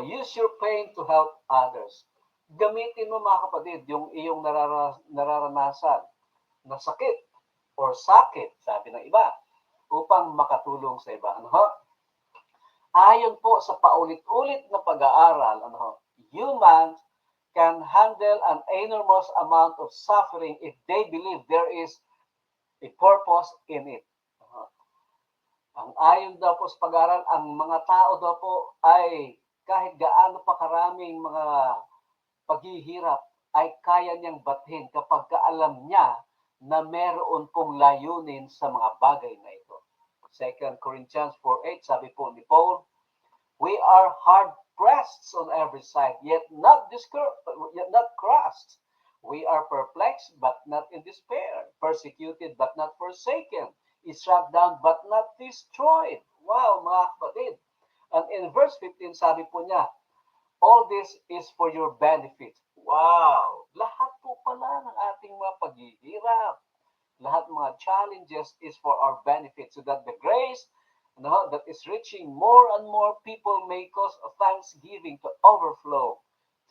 use your pain to help others. Gamitin mo mga kapatid yung iyong nararanasan na sakit or sakit, sabi ng iba, upang makatulong sa iba. Ano ho? Ayon po sa paulit-ulit na pag-aaral, ano ho, humans can handle an enormous amount of suffering if they believe there is a purpose in it. Ang ayon daw po sa pag-aaral, ang mga tao daw po ay kahit gaano pa karaming mga paghihirap ay kaya niyang bathin kapag alam niya na meron pong layunin sa mga bagay na ito. 2 Corinthians 4:8, sabi po ni Paul, we are hard pressed on every side, yet not crushed. We are perplexed, but not in despair. Persecuted, but not forsaken. Struck down, but not destroyed. Wow, mga kapatid. And in verse 15, sabi po niya, all this is for your benefit. Wow! Lahat po pala ng ating mga paghihirap, lahat mga challenges is for our benefit so that the grace that is reaching more and more people may cause thanksgiving to overflow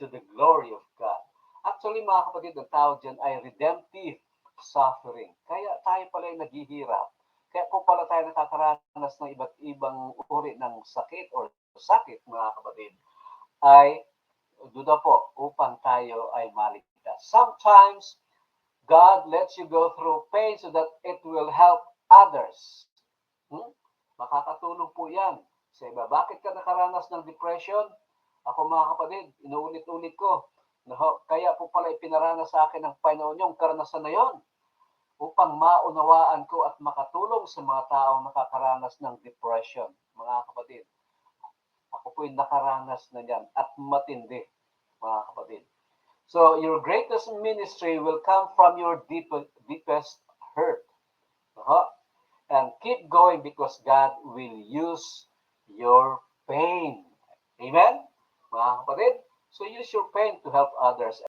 to the glory of God. Actually, mga kapatid, ang tawag dyan ay redemptive suffering. Kaya tayo pala ay naghihirap. Kaya po pala tayo nakakaranas ng iba't ibang uri ng sakit or sakit, mga kapatid, ay duda po upang tayo ay maligtas. Sometimes, God lets you go through pain so that it will help others. Makakatulong po yan sa iba. Bakit ka nakaranas ng depression? Ako mga kapatid, inuulit-ulit ko. Kaya po pala ipinaranas sa akin ng Panginoon yung karanasan na yon upang maunawaan ko at makatulong sa mga taong nakakaranas ng depression. Mga kapatid, ako po'y nakaranas na yan at matindi, mga kapatid. So, your greatest ministry will come from your deepest hurt. And keep going because God will use your pain. Amen? Mga kapatid, so use your pain to help others.